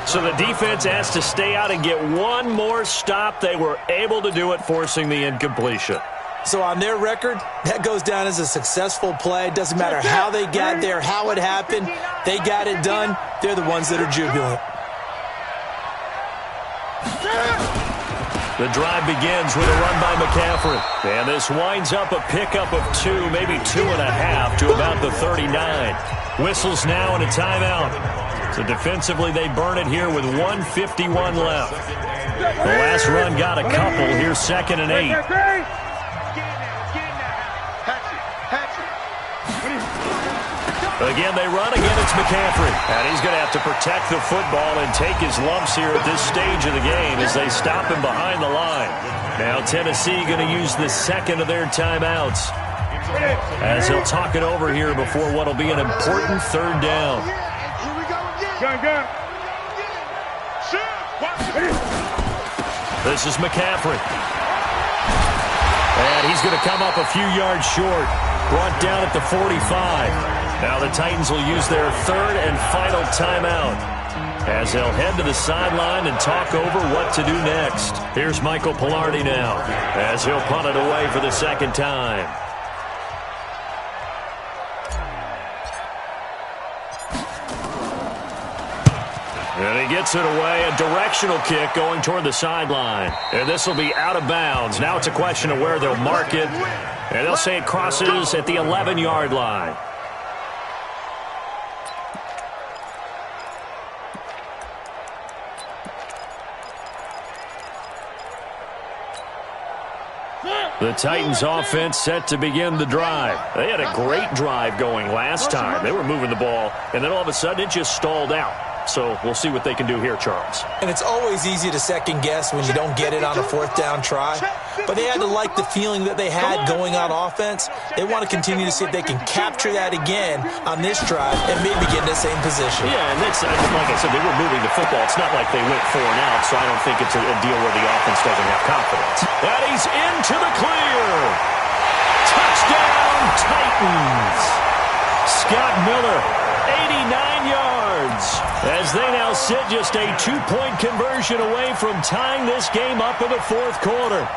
Speaker 2: So the defense has to stay out and get one more stop. They were able to do it, forcing the incompletion.
Speaker 3: So on their record, that goes down as a successful play. It doesn't matter how they got there, how it happened. They got it done. They're the ones that are jubilant.
Speaker 2: The drive begins with a run by McCaffrey. And this winds up a pickup of 2, maybe 2.5 to about the 39. Whistles now and a timeout. So defensively, they burn it here with 1:51 left. The last run got a couple. Here's 2nd and 8. Again, they run. Again, it's McCaffrey. And he's going to have to protect the football and take his lumps here at this stage of the game as they stop him behind the line. Now Tennessee going to use the 2nd of their timeouts as he'll talk it over here before what will be an important 3rd down.
Speaker 6: Gun.
Speaker 2: This is McCaffrey. And he's going to come up a few yards short. Brought down at the 45. Now the Titans will use their 3rd and final timeout as they'll head to the sideline and talk over what to do next. Here's Michael Pilardi now as he'll punt it away for the 2nd time. And he gets it away, a directional kick going toward the sideline. And this will be out of bounds. Now it's a question of where they'll mark it. And they'll say it crosses at the 11-yard line. The Titans offense set to begin the drive. They had a great drive going last time. They were moving the ball, and then all of a sudden it just stalled out. So we'll see what they can do here, Charles.
Speaker 3: And it's always easy to second guess when you don't get it on a fourth down try. But they had to like the feeling that they had going on offense. They want to continue to see if they can capture that again on this drive and maybe get in the same position.
Speaker 2: Yeah, and it's, like I said, they were moving the football. It's not like they went 4 and out, so I don't think it's a deal where the offense doesn't have confidence. And he's into the clear. Touchdown, Titans. Scott Miller, 89 yards. As they now sit just a 2-point conversion away from tying this game up in the fourth quarter.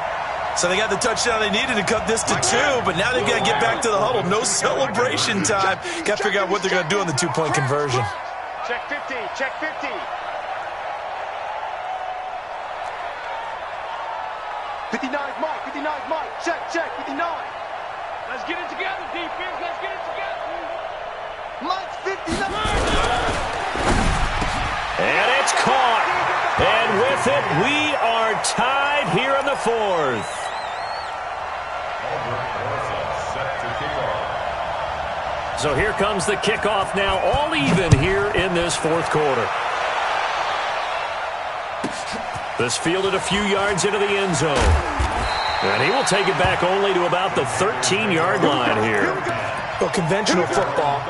Speaker 3: So they got the touchdown they needed to cut this to 2, but now they've got to get back to the huddle. No celebration time. Got to figure out what they're going to do on the 2-point conversion.
Speaker 4: Check 50, check 50. 59's Mike, 59's Mike. Check, 59. Let's get it together, defense. Let's get it together. Mike's 59.
Speaker 2: And it's caught. And with it, we are tied here in the fourth. So here comes the kickoff now, all even here in this fourth quarter. This fielded a few yards into the end zone. And he will take it back only to about the 13-yard line here.
Speaker 3: Well, conventional football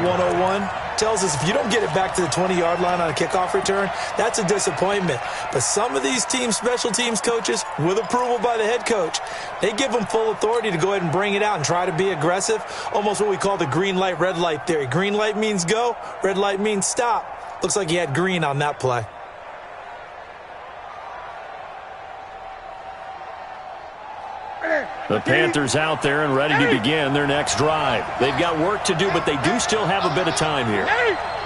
Speaker 3: 101, tells us if you don't get it back to the 20-yard line on a kickoff return, that's a disappointment. But some of these teams, special teams coaches, with approval by the head coach, they give them full authority to go ahead and bring it out and try to be aggressive, almost what we call the green light, red light theory. Green light means go, red light means stop. Looks like he had green on that play.
Speaker 2: The Panthers out there and ready to begin their next drive. They've got work to do, but they do still have a bit of time here.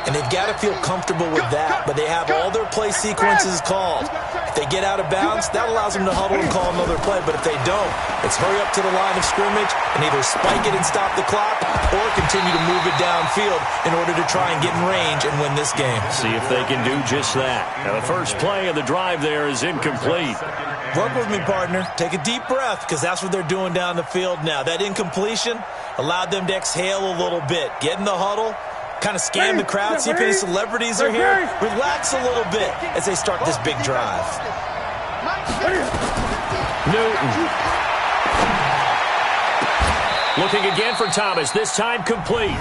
Speaker 3: And they've got to feel comfortable with that, but they have all their play sequences called. If they get out of bounds, that allows them to huddle and call another play, but if they don't, it's hurry up to the line of scrimmage and either spike it and stop the clock or continue to move it downfield in order to try and get in range and win this game.
Speaker 2: See if they can do just that. Now, the first play of the drive there is incomplete.
Speaker 3: Work with me, partner. Take a deep breath, because that's what they're doing down the field now. That incompletion allowed them to exhale a little bit. Get in the huddle, kind of scan the crowd, see if any celebrities are here. Relax a little bit as they start this big drive.
Speaker 2: Newton. Looking again for Thomas, this time complete.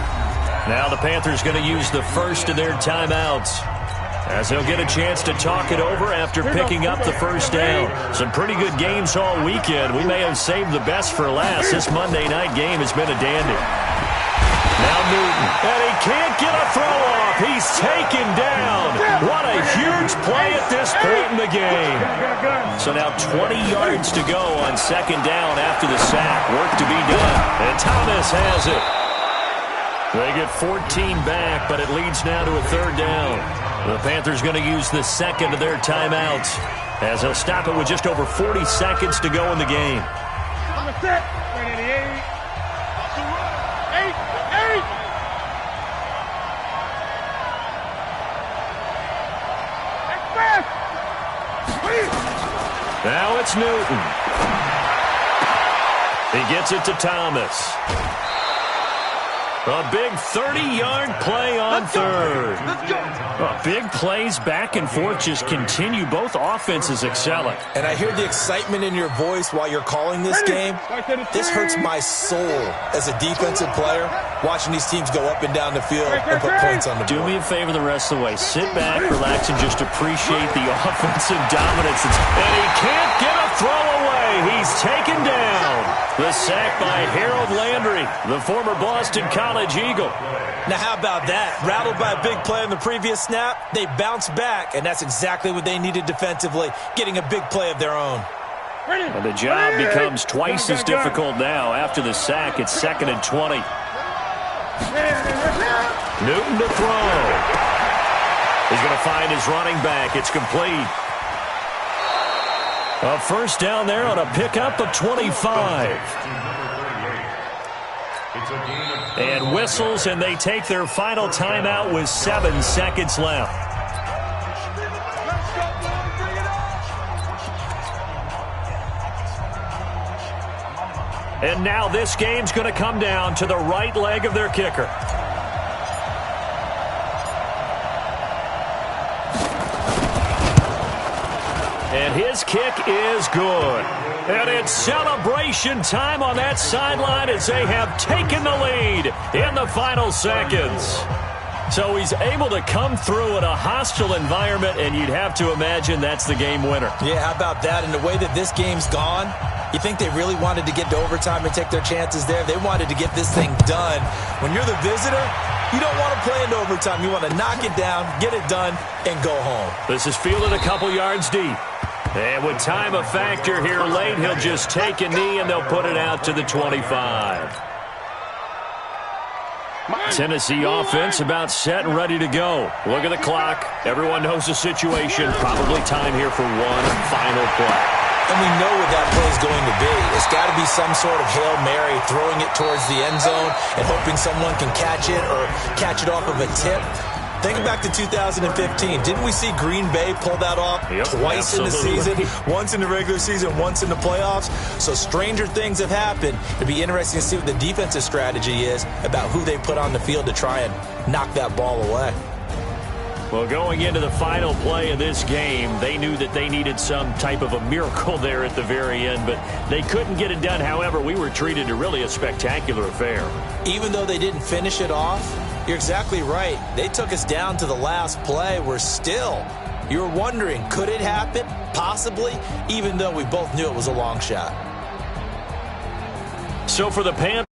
Speaker 2: Now the Panthers going to use the first of their timeouts, as they'll get a chance to talk it over after picking up the first down. Some pretty good games all weekend. We may have saved the best for last. This Monday night game has been a dandy. Now Newton, and he can't get a throw off. He's taken down. What a huge play at this point in the game. So now 20 yards to go on second down after the sack. Work to be done. And Thomas has it. They get 14 back, but it leads now to a third down. The Panthers going to use the second of their timeouts, as they'll stop it with just over 40 seconds to go in the game. Now it's Newton. He gets it to Thomas. A big 30-yard play on third. Big plays back and forth just continue. Both offenses excelling.
Speaker 3: And I hear the excitement in your voice while you're calling this game. This hurts my soul as a defensive player, watching these teams go up and down the field and put points on the board.
Speaker 2: Do me a favor the rest of the way. Sit back, relax, and just appreciate the offensive dominance. And he can't get a throw away. He's taken down. The sack by Harold Landry, the former Boston College Eagle.
Speaker 3: Now, how about that? Rattled by a big play on the previous snap, they bounced back, and that's exactly what they needed defensively, getting a big play of their own.
Speaker 2: And the job becomes twice as difficult now. After the sack, it's 2nd and 20. Newton to throw. He's going to find his running back. It's complete. A first down there on a pickup of 25. And whistles, and they take their final timeout with 7 seconds left. And now this game's going to come down to the right leg of their kicker. And his kick is good. And it's celebration time on that sideline as they have taken the lead in the final seconds. So he's able to come through in a hostile environment, and you'd have to imagine that's the game winner.
Speaker 3: Yeah, how about that? And the way that this game's gone, you think they really wanted to get to overtime and take their chances there? They wanted to get this thing done. When you're the visitor, you don't want to play into overtime. You want to knock it down, get it done, and go home.
Speaker 2: This is fielded a couple yards deep. And with time a factor here late, he'll just take a knee, and they'll put it out to the 25. Tennessee offense about set and ready to go. Look at the clock. Everyone knows the situation. Probably time here for one final play.
Speaker 3: And we know what that play is going to be. It's got to be some sort of Hail Mary, throwing it towards the end zone and hoping someone can catch it or catch it off of a tip. Think back to 2015. Didn't we see Green Bay pull that off twice in the season? Once in the regular season, once in the playoffs. So stranger things have happened. It'd be interesting to see what the defensive strategy is about who they put on the field to try and knock that ball away.
Speaker 2: Well, going into the final play of this game, they knew that they needed some type of a miracle there at the very end, but they couldn't get it done. However, we were treated to really a spectacular affair.
Speaker 3: Even though they didn't finish it off, you're exactly right. They took us down to the last play. We're still, you were wondering, could it happen? Possibly, even though we both knew it was a long shot.
Speaker 2: So for the Panthers,